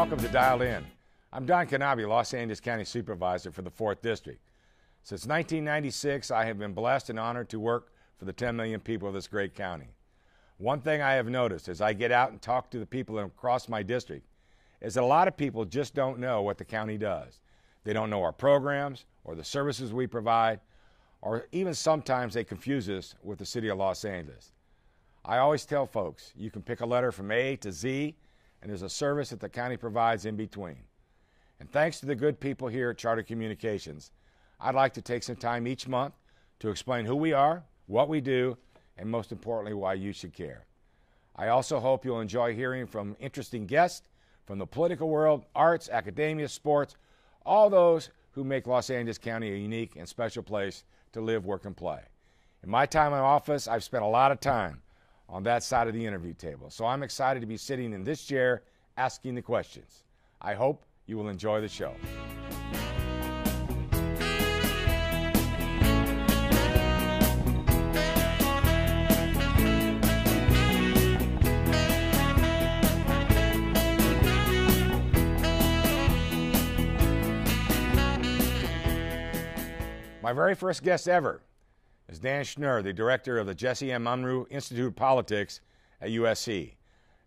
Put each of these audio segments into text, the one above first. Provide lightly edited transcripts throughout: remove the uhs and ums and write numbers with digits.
welcome to Dialed In. I'm Don Knabe, Los Angeles County Supervisor for the 4th District. Since 1996, I have been blessed and honored to work for the 10 million people of this great county. One thing I have noticed as I get out and talk to the people across my district is that a lot of people just don't know what the county does. They don't know our programs or the services we provide, or even sometimes they confuse us with the city of Los Angeles. I always tell folks, you can pick a letter from A to Z, and there's a service that the county provides in between. And thanks to the good people here at Charter Communications, I'd like to take some time each month to explain who we are, what we do, and most importantly, why you should care. I also hope you'll enjoy hearing from interesting guests from the political world, arts, academia, sports, all those who make Los Angeles County a unique and special place to live, work, and play. In my time in office, I've spent a lot of time on that side of the interview table. So I'm excited to be sitting in this chair asking the questions. I hope you will enjoy the show. My very first guest ever is Dan Schnur, the director of the Jesse M. Unruh Institute of Politics at USC.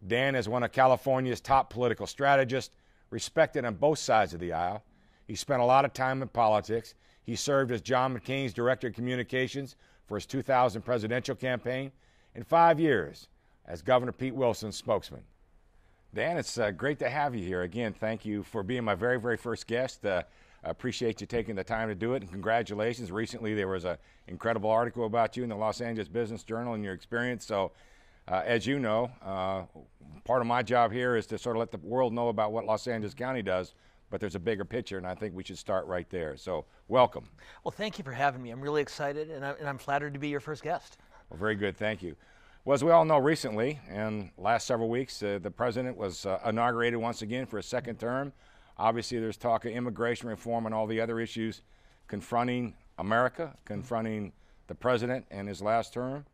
Dan is one of California's top political strategists, respected on both sides of the aisle. He spent a lot of time in politics. He served as John McCain's director of communications for his 2000 presidential campaign, and 5 years as Governor Pete Wilson's spokesman. Dan, it's great to have you here. Again, thank you for being my very, very first guest. I appreciate you taking the time to do it, and congratulations. Recently, there was an incredible article about you in the Los Angeles Business Journal and your experience. So, as you know, part of my job here is to sort of let the world know about what Los Angeles County does, but there's a bigger picture, and I think we should start right there. So, welcome. Well, thank you for having me. I'm really excited, and I'm flattered to be your first guest. Well, very good. Thank you. Well, as we all know, recently, and last several weeks, the president was inaugurated once again for a second term. Obviously, there's talk of immigration reform and all the other issues confronting America, confronting the president and his last term.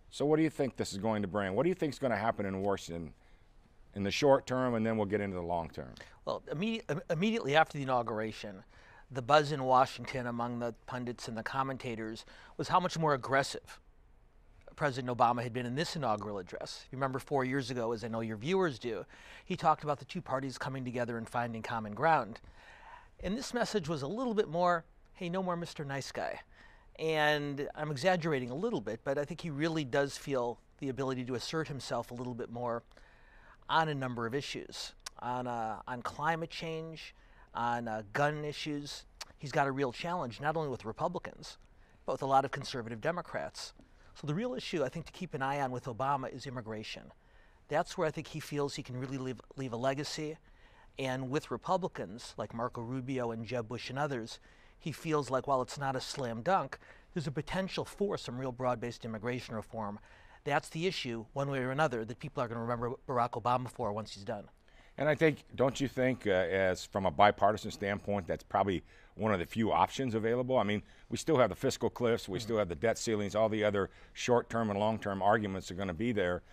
So what do you think this is going to bring? What do you think is going to happen in Washington in the short term, and then we'll get into the long term? Well, immediately after the inauguration, the buzz in Washington among the pundits and the commentators was how much more aggressive President Obama had been in this inaugural address. You remember 4 years ago, as I know your viewers do, he talked about the two parties coming together and finding common ground. And this message was a little bit more, hey, no more Mr. Nice Guy. And I'm exaggerating a little bit, but I think he really does feel the ability to assert himself a little bit more on a number of issues, on climate change, on gun issues. He's got a real challenge, not only with Republicans, but with a lot of conservative Democrats. So the real issue, I think, to keep an eye on with Obama is immigration. That's where I think he feels he can really leave a legacy. And with Republicans, like Marco Rubio and Jeb Bush and others, he feels like while it's not a slam dunk, there's a potential for some real broad-based immigration reform. That's the issue, one way or another, that people are going to remember Barack Obama for once he's done. And I think, don't you think, as from a bipartisan standpoint, that's probably one of the few options available? I mean, we still have the fiscal cliffs, we still have the debt ceilings, all the other short-term and long-term arguments are going to be there.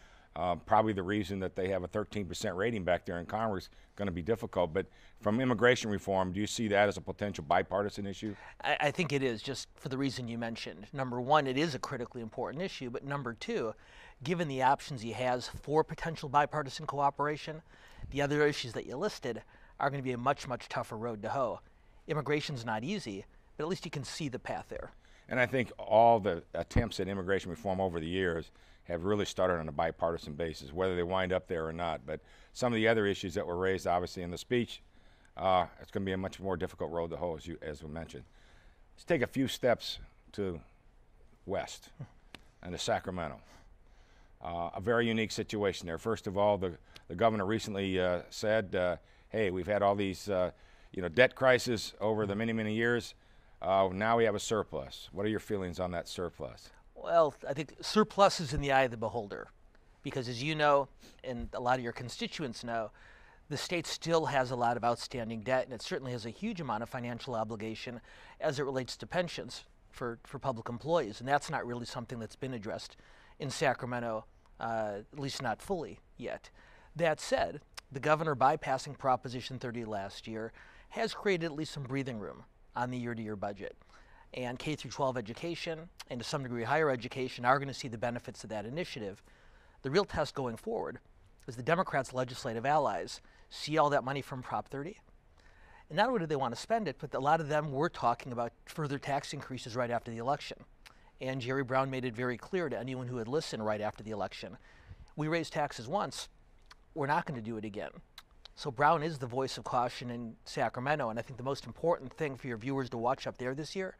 Probably the reason that they have a 13% rating back there in Congress is going to be difficult. But from immigration reform, do you see that as a potential bipartisan issue? I think it is, just for the reason you mentioned. Number one, it is a critically important issue. But number two, given the options he has for potential bipartisan cooperation, the other issues that you listed are going to be a much, much tougher road to hoe. Immigration's not easy, but at least you can see the path there. And I think all the attempts at immigration reform over the years have really started on a bipartisan basis, whether they wind up there or not. But some of the other issues that were raised, obviously, in the speech, it's going to be a much more difficult road to hoe, as we mentioned. Let's take a few steps to west and to Sacramento. A very unique situation there. First of all, the governor recently said, hey, we've had all these debt crisis over the many, many years. Now we have a surplus. What are your feelings on that surplus? Well, I think surplus is in the eye of the beholder, because as you know, and a lot of your constituents know, the state still has a lot of outstanding debt, and it certainly has a huge amount of financial obligation as it relates to pensions for public employees, and that's not really something that's been addressed in Sacramento, at least not fully yet. That said, the governor bypassing Proposition 30 last year has created at least some breathing room on the year-to-year budget. And K through 12 education and to some degree higher education are going to see the benefits of that initiative. The real test going forward is the Democrats' legislative allies see all that money from Prop 30. And not only do they want to spend it, but a lot of them were talking about further tax increases right after the election. And Jerry Brown made it very clear to anyone who had listened right after the election, we raised taxes once, we're not going to do it again. So Brown is the voice of caution in Sacramento, and I think the most important thing for your viewers to watch up there this year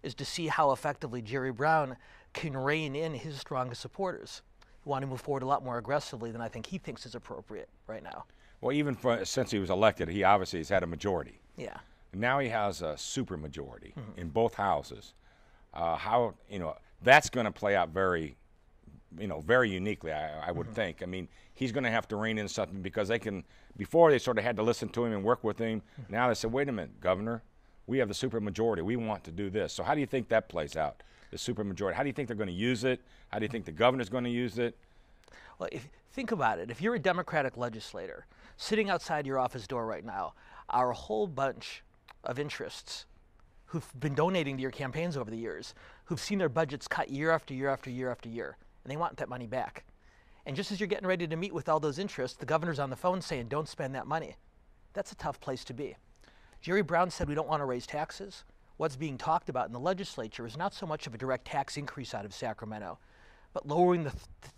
is to see how effectively Jerry Brown can rein in his strongest supporters who want to move forward a lot more aggressively than I think he thinks is appropriate right now. Well, even since he was elected, he obviously has had a majority. Yeah. And now he has a super majority in both houses. That's going to play out very uniquely, I would think. I mean, he's going to have to rein in something because before they sort of had to listen to him and work with him. Now they said, wait a minute, Governor, we have the super majority. We want to do this. So how do you think that plays out, the super majority? How do you think they're going to use it? How do you think the governor's going to use it? Well, think about it. If you're a Democratic legislator sitting outside your office door right now, are a whole bunch of interests who've been donating to your campaigns over the years, who've seen their budgets cut year after year after year after year, and they want that money back. And just as you're getting ready to meet with all those interests, the governor's on the phone saying, don't spend that money. That's a tough place to be. Jerry Brown said we don't want to raise taxes. What's being talked about in the legislature is not so much of a direct tax increase out of Sacramento, but lowering the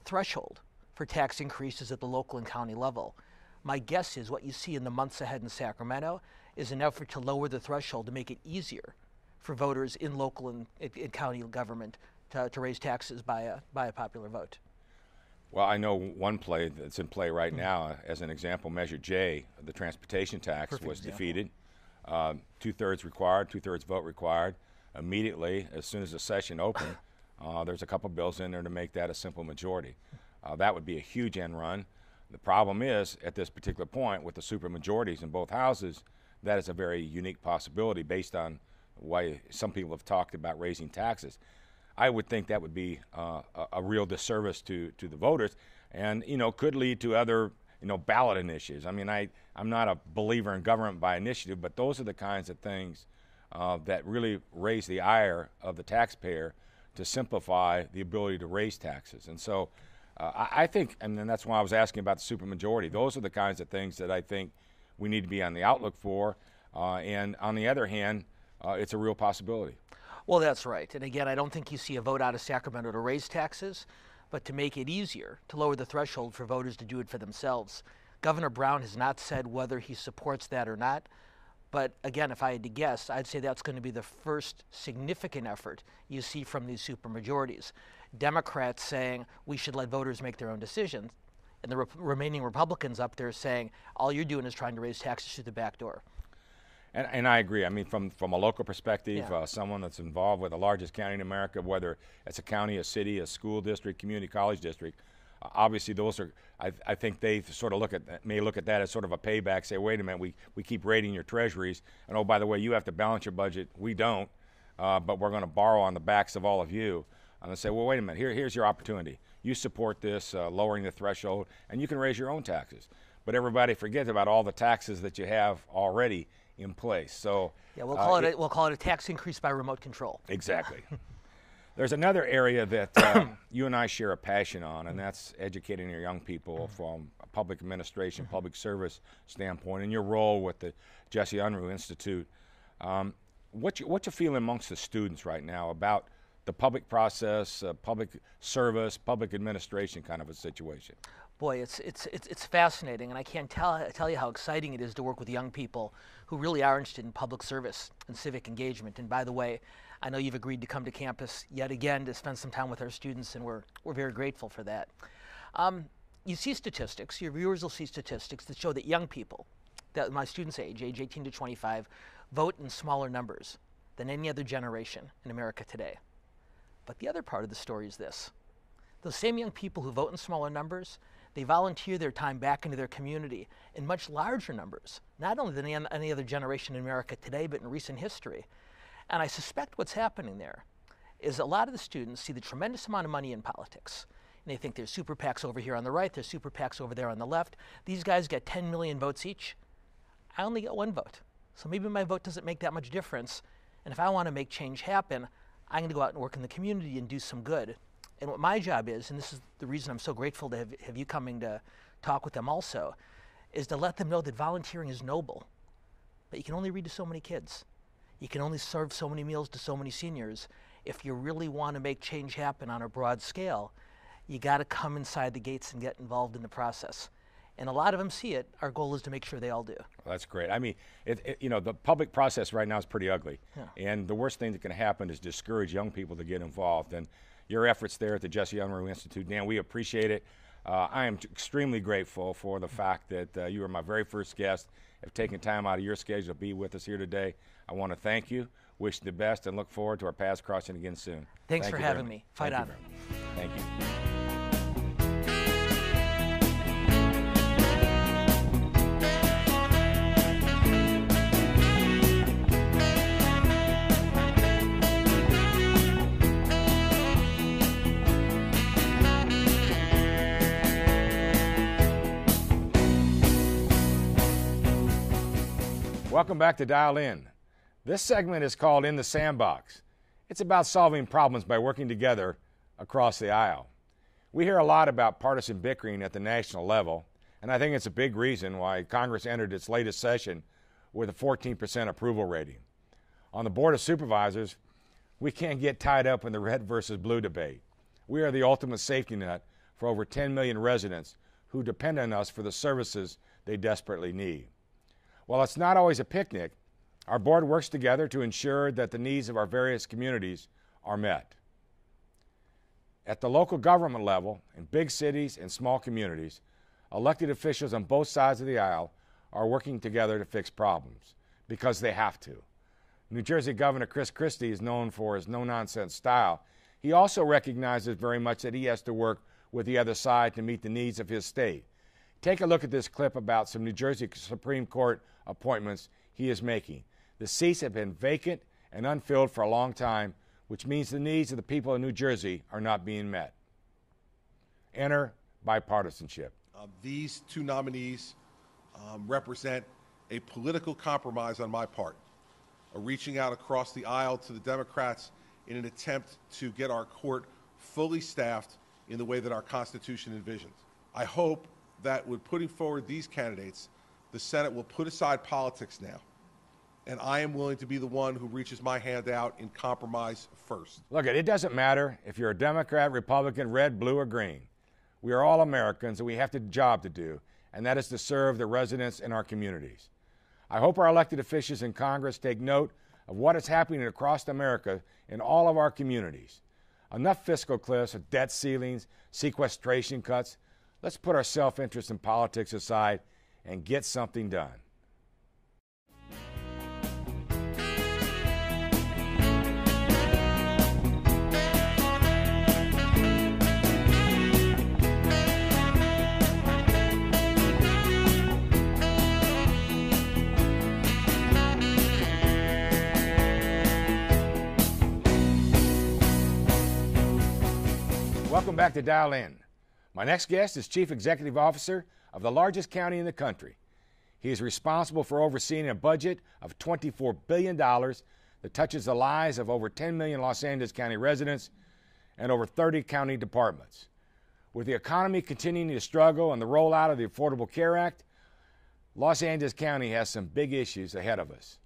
threshold for tax increases at the local and county level. My guess is what you see in the months ahead in Sacramento is an effort to lower the threshold to make it easier for voters in local and county government to raise taxes by a popular vote. Well, I know one play that's in play right now, as an example, Measure J, the transportation tax, was defeated. 2/3 required, 2/3 vote required. Immediately, as soon as the session opened, there's a couple bills in there to make that a simple majority. That would be a huge end run. The problem is, at this particular point, with the super majorities in both houses, that is a very unique possibility based on why some people have talked about raising taxes. I would think that would be a real disservice to the voters, and could lead to other ballot initiatives. I mean, I'm not a believer in government by initiative, but those are the kinds of things that really raise the ire of the taxpayer to simplify the ability to raise taxes. And so I think, and then that's why I was asking about the supermajority. Those are the kinds of things that I think we need to be on the outlook for. And on the other hand, it's a real possibility. Well, that's right. And again, I don't think you see a vote out of Sacramento to raise taxes, but to make it easier to lower the threshold for voters to do it for themselves. Governor Brown has not said whether he supports that or not. But again, if I had to guess, I'd say that's going to be the first significant effort you see from these supermajorities. Democrats saying we should let voters make their own decisions, and the remaining Republicans up there saying all you're doing is trying to raise taxes through the back door. And I agree. I mean, from a local perspective, someone that's involved with the largest county in America, whether it's a county, a city, a school district, community college district, obviously those are, I think they sort of may look at that as sort of a payback, say, wait a minute, we keep raiding your treasuries, and oh, by the way, you have to balance your budget. We don't, but we're going to borrow on the backs of all of you. And they say, well, wait a minute, here's your opportunity. You support this, lowering the threshold, and you can raise your own taxes. But everybody forgets about all the taxes that you have already in place. So yeah, we'll call it a tax increase by remote control. Exactly. There's another area that you and I share a passion on, and that's educating our young people from a public administration, public service standpoint, and your role with the Unruh Institute. What you feel amongst the students right now about the public process, public service, public administration kind of a situation? Boy, it's fascinating, and I can't tell you how exciting it is to work with young people who really are interested in public service and civic engagement. And by the way, I know you've agreed to come to campus yet again to spend some time with our students, and we're very grateful for that. You see statistics, your viewers will see statistics that show that young people, that my students' age 18 to 25, vote in smaller numbers than any other generation in America today. But the other part of the story is this. Those same young people who vote in smaller numbers, they volunteer their time back into their community in much larger numbers, not only than any other generation in America today, but in recent history. And I suspect what's happening there is a lot of the students see the tremendous amount of money in politics, And they think there's super PACs over here on the right, there's super PACs over there on the left. These guys get 10 million votes each. I only get 1 vote. So maybe my vote doesn't make that much difference. And if I want to make change happen, I'm going to go out and work in the community and do some good. And what my job is, and this is the reason I'm so grateful to have you coming to talk with them also, is to let them know that volunteering is noble. But you can only read to so many kids. You can only serve so many meals to so many seniors. If you really want to make change happen on a broad scale, you got to come inside the gates and get involved in the process. And a lot of them see it. Our goal is to make sure they all do. Well, that's great. I mean, you know, the public process right now is pretty ugly. Yeah. And the worst thing that can happen is discourage young people to get involved. And your efforts there at the Jesse Unruh Institute, Dan, we appreciate it. I am extremely grateful for the fact that you were my very first guest, have taken time out of your schedule to be with us here today. I want to thank you, wish you the best, and look forward to our paths crossing again soon. Thanks for having me. Fight on. Thank you. Welcome back to Dial In. This segment is called In the Sandbox. It's about solving problems by working together across the aisle. We hear a lot about partisan bickering at the national level, and I think it's a big reason why Congress entered its latest session with a 14% approval rating. On the Board of Supervisors, we can't get tied up in the red versus blue debate. We are the ultimate safety net for over 10 million residents who depend on us for the services they desperately need. While it's not always a picnic, our board works together to ensure that the needs of our various communities are met. At the local government level, in big cities and small communities, elected officials on both sides of the aisle are working together to fix problems, because they have to. New Jersey Governor Chris Christie is known for his no-nonsense style. He also recognizes very much that he has to work with the other side to meet the needs of his state. Take a look at this clip about some New Jersey Supreme Court appointments he is making. The seats have been vacant and unfilled for a long time, which means the needs of the people of New Jersey are not being met. Enter bipartisanship. These two nominees represent a political compromise on my part, a reaching out across the aisle to the Democrats in an attempt to get our court fully staffed in the way that our Constitution envisions. I hope that with putting forward these candidates, the Senate will put aside politics now, and I am willing to be the one who reaches my hand out in compromise first. Look, it doesn't matter if you're a Democrat, Republican, red, blue, or green. We are all Americans, and we have a job to do, and that is to serve the residents in our communities. I hope our elected officials in Congress take note of what is happening across America in all of our communities. Enough fiscal cliffs, debt ceilings, sequestration cuts. Let's put our self-interest in politics aside and get something done. Welcome back to Dial In. My next guest is Chief Executive Officer of the largest county in the country. He is responsible for overseeing a budget of $24 billion that touches the lives of over 10 million Los Angeles County residents and over 30 county departments. With the economy continuing to struggle and the rollout of the Affordable Care Act, Los Angeles County has some big issues ahead of us.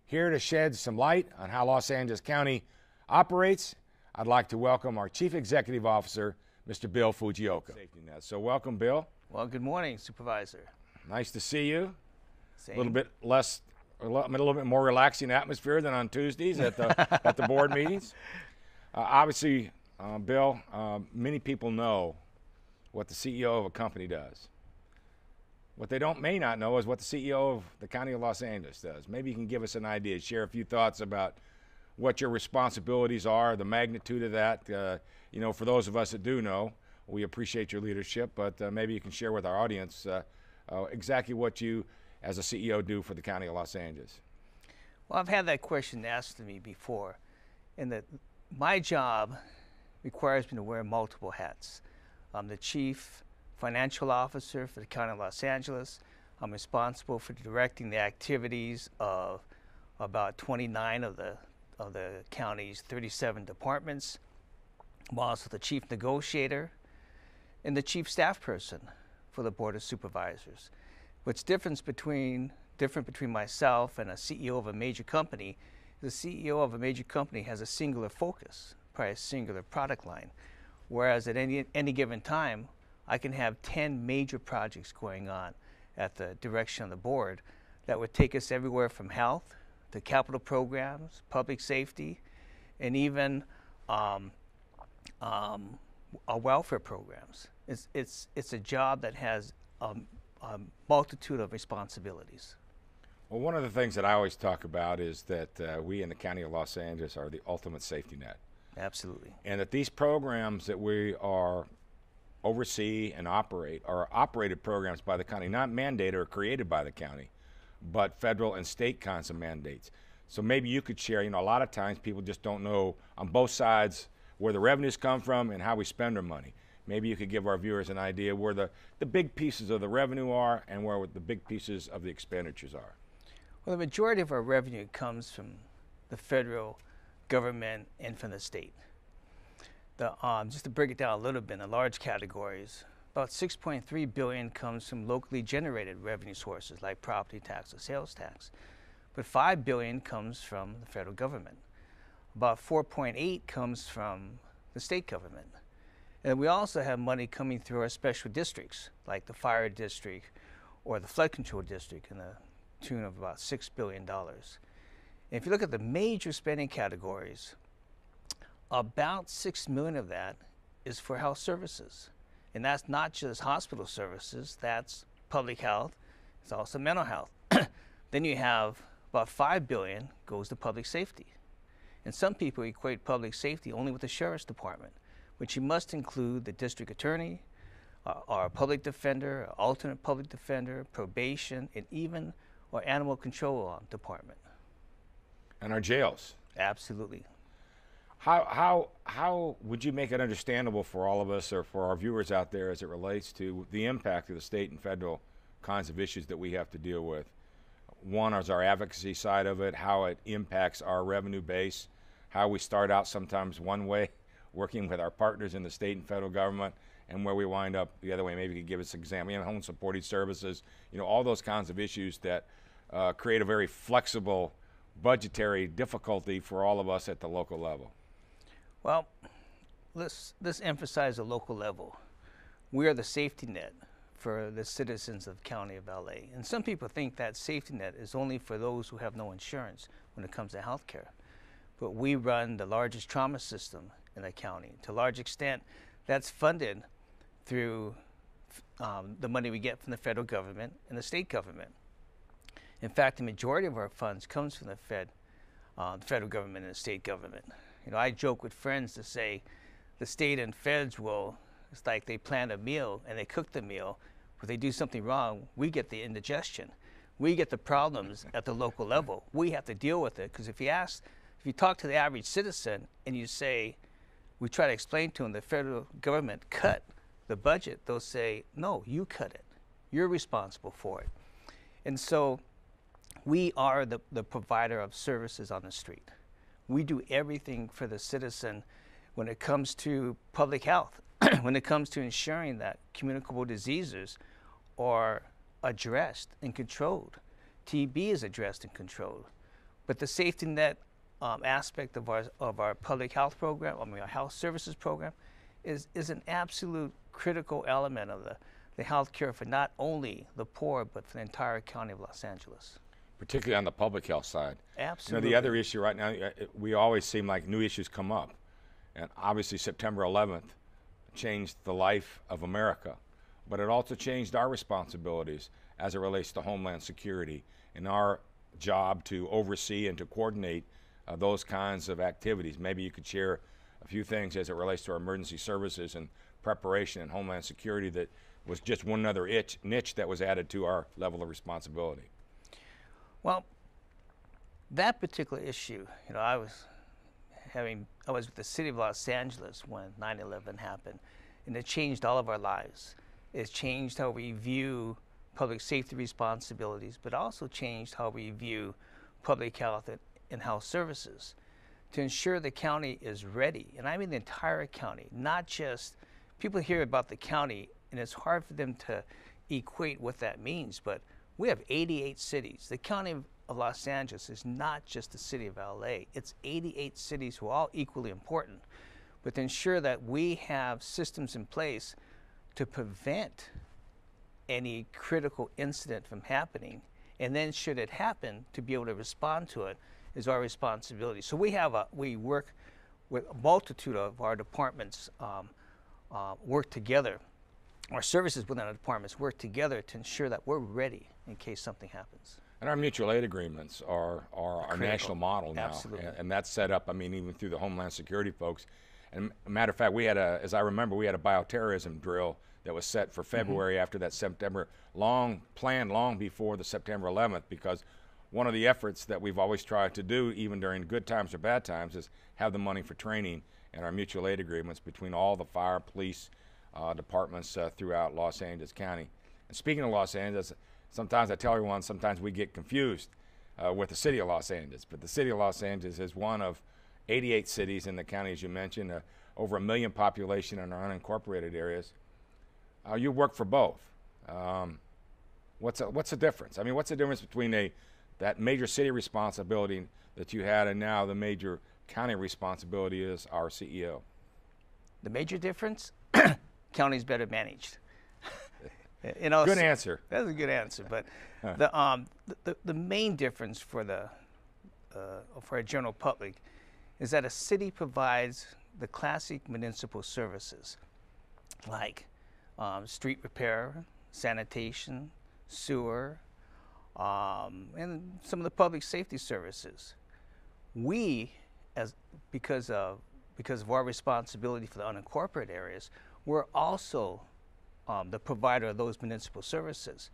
Here to shed some light on how Los Angeles County operates, I'd like to welcome our Chief Executive Officer, Mr. Bill Fujioka. So welcome, Bill. Well, good morning, Supervisor. Nice to see you. Same. A little bit more relaxing atmosphere than on Tuesdays at the at the board meetings. Obviously, Bill, many people know what the CEO of a company does. What they may not know is what the CEO of the County of Los Angeles does. Maybe you can give us an idea, share a few thoughts about what your responsibilities are, the magnitude of that. You know, for those of us that do know, we appreciate your leadership, but maybe you can share with our audience exactly what you, as a CEO, do for the County of Los Angeles. Well, I've had that question asked to me before, and that my job requires me to wear multiple hats. I'm the Chief Financial Officer for the County of Los Angeles. I'm responsible for directing the activities of about 29 of the county's 37 departments. I'm also the Chief Negotiator and the Chief Staff Person for the Board of Supervisors. What's different between myself and a CEO of a major company, the CEO of a major company has a singular focus, probably a singular product line, whereas at any given time, I can have 10 major projects going on at the direction of the board that would take us everywhere from health to capital programs, public safety, and even our welfare programs. It's a job that has a multitude of responsibilities. Well, one of the things that I always talk about is that we in the County of Los Angeles are the ultimate safety net. Absolutely. And that these programs that we are oversee and operate are operated programs by the county, not mandated or created by the county, but federal and state kinds of mandates. So maybe you could share, a lot of times people just don't know on both sides where the revenues come from and how we spend our money. Maybe you could give our viewers an idea where the big pieces of the revenue are and where the big pieces of the expenditures are. Well, the majority of our revenue comes from the federal government and from the state. Just to break it down a little bit in the large categories, about $6.3 billion comes from locally generated revenue sources like property tax or sales tax, but $5 billion comes from the federal government. About $4.8 comes from the state government. And we also have money coming through our special districts, like the fire district or the flood control district, in the tune of about $6 billion. And if you look at the major spending categories, about $6 million of that is for health services. And that's not just hospital services, that's public health, it's also mental health. Then you have about $5 billion goes to public safety. And some people equate public safety only with the sheriff's department, which you must include the district attorney, our public defender, our alternate public defender, probation, and even our animal control department. And our jails. Absolutely. How would you make it understandable for all of us or for our viewers out there as it relates to the impact of the state and federal kinds of issues that we have to deal with? One is our advocacy side of it, how it impacts our revenue base, how we start out sometimes one way, working with our partners in the state and federal government, and where we wind up the other way. Maybe you could give us an example. Home supporting services, all those kinds of issues that create a very flexible budgetary difficulty for all of us at the local level. Well, let's emphasize the local level. We are the safety net for the citizens of the County of LA. And some people think that safety net is only for those who have no insurance when it comes to health care. But we run the largest trauma system in the county. To a large extent, that's funded through the money we get from the federal government and the state government. In fact, the majority of our funds comes from the federal government and the state government. I joke with friends to say the state and feds it's like they plan a meal and they cook the meal. If they do something wrong, we get the indigestion. We get the problems at the local level. We have to deal with it, because if you talk to the average citizen and you say, we try to explain to them the federal government cut the budget, they'll say, no, you cut it. You're responsible for it. And so we are the provider of services on the street. We do everything for the citizen when it comes to public health, when it comes to ensuring that communicable diseases are addressed and controlled. TB is addressed and controlled. But the safety net aspect of our public health program, our health services program, is an absolute critical element of the health care for not only the poor, but for the entire County of Los Angeles. Particularly on the public health side. Absolutely. The other issue right now, we always seem like new issues come up. And obviously September 11th changed the life of America, but it also changed our responsibilities as it relates to Homeland Security and our job to oversee and to coordinate those kinds of activities. Maybe you could share a few things as it relates to our emergency services and preparation and Homeland Security that was just one other niche that was added to our level of responsibility. Well, that particular issue, I was with the city of Los Angeles when 9/11 happened, and it changed all of our lives. It's changed how we view public safety responsibilities, but also changed how we view public health and health services to ensure the county is ready. And I mean the entire county, not just people hear about the county, and it's hard for them to equate what that means, but we have 88 cities. The county of Los Angeles is not just the city of LA. It's 88 cities who are all equally important, but to ensure that we have systems in place to prevent any critical incident from happening, and then should it happen, to be able to respond to it is our responsibility. So we work with a multitude of our departments work together. Our services within our departments work together to ensure that we're ready in case something happens. And our mutual aid agreements are our national model now. Absolutely. And that's set up, I mean, even through the Homeland Security folks. And matter of fact, we had as I remember, we had a bioterrorism drill that was set for February after that September, planned long before the September 11th, because one of the efforts that we've always tried to do, even during good times or bad times, is have the money for training and our mutual aid agreements between all the fire, police departments throughout Los Angeles County. And speaking of Los Angeles, sometimes I tell everyone, sometimes we get confused with the city of Los Angeles, but the city of Los Angeles is one of 88 cities in the county, as you mentioned, over 1 million population in our unincorporated areas. You work for both. What's the difference? I mean, what's the difference between that major city responsibility that you had and now the major county responsibility as our CEO? The major difference, county's better managed. Good answer. That's a good answer. But the main difference for a general public is that a city provides the classic municipal services like street repair, sanitation, sewer, and some of the public safety services. We, because of our responsibility for the unincorporated areas, we're also the provider of those municipal services.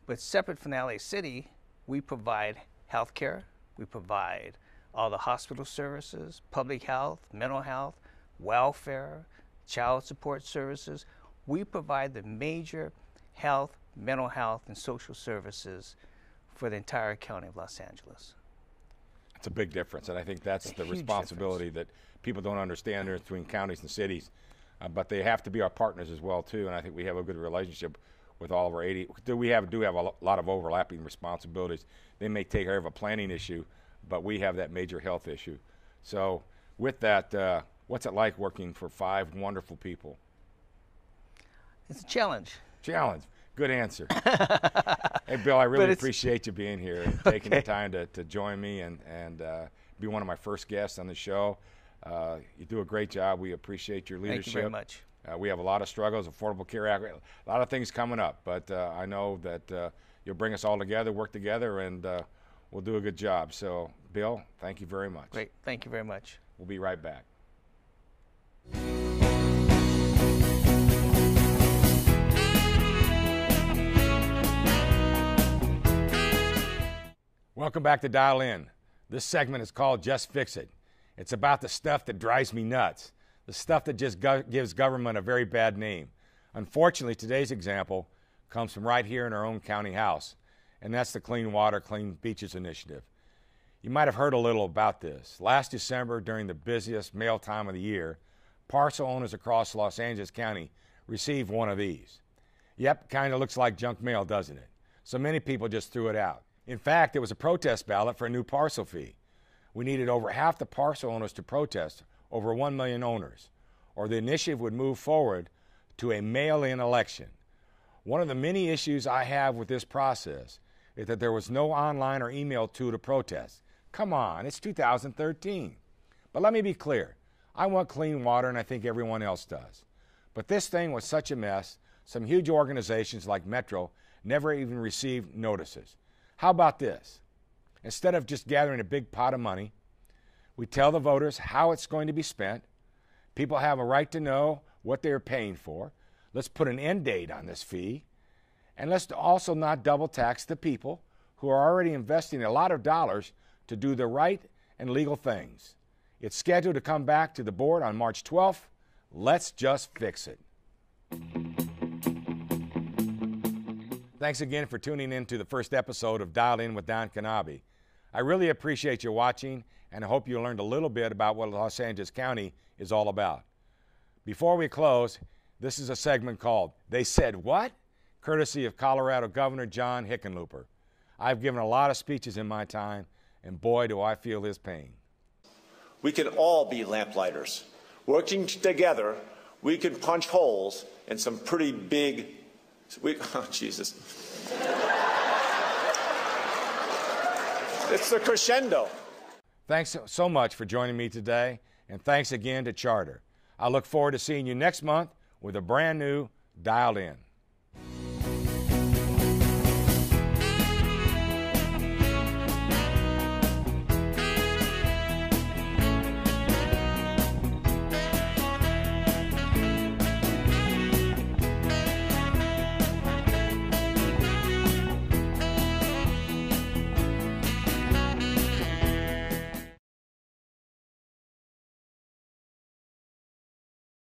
But separate from the LA City, we provide health care, we provide all the hospital services, public health, mental health, welfare, child support services. We provide the major health, mental health, and social services for the entire county of Los Angeles. It's a big difference, and I think that's the responsibility that people don't understand there between counties and cities. But they have to be our partners as well too, and I think we have a good relationship with all of our 80. We do have a lot of overlapping responsibilities. They may take care of a planning issue, but we have that major health issue. So with that, what's it like working for 5 wonderful people? It's a challenge. Challenge. Good answer. Hey, Bill, I really appreciate you being here and taking the time to join me and be one of my first guests on the show. You do a great job. We appreciate your leadership. Thank you very much. We have a lot of struggles, Affordable Care Act, a lot of things coming up, but I know that you'll bring us all together, work together, and we'll do a good job. So, Bill, thank you very much. Great. Thank you very much. We'll be right back. Welcome back to Dial In. This segment is called Just Fix It. It's about the stuff that drives me nuts, the stuff that just gives government a very bad name. Unfortunately, today's example comes from right here in our own county house, and that's the Clean Water, Clean Beaches initiative. You might have heard a little about this. Last December, during the busiest mail time of the year, parcel owners across Los Angeles County received one of these. Yep, kind of looks like junk mail, doesn't it? So many people just threw it out. In fact, it was a protest ballot for a new parcel fee. We needed over half the parcel owners to protest, over 1 million owners, or the initiative would move forward to a mail-in election. One of the many issues I have with this process is that there was no online or email tool to protest. Come on, it's 2013. But let me be clear. I want clean water, and I think everyone else does. But this thing was such a mess, some huge organizations like Metro never even received notices. How about this? Instead of just gathering a big pot of money, we tell the voters how it's going to be spent. People have a right to know what they're paying for. Let's put an end date on this fee. And let's also not double tax the people who are already investing a lot of dollars to do the right and legal things. It's scheduled to come back to the board on March 12th. Let's just fix it. Thanks again for tuning in to the first episode of Dialed In with Don Knabe. I really appreciate you watching, and I hope you learned a little bit about what Los Angeles County is all about. Before we close, this is a segment called They Said What? Courtesy of Colorado Governor John Hickenlooper. I've given a lot of speeches in my time, and boy, do I feel his pain. We can all be lamplighters. Working together, we can punch holes in some pretty big... oh, Jesus. It's the crescendo. Thanks so much for joining me today, and thanks again to Charter. I look forward to seeing you next month with a brand new Dialed In.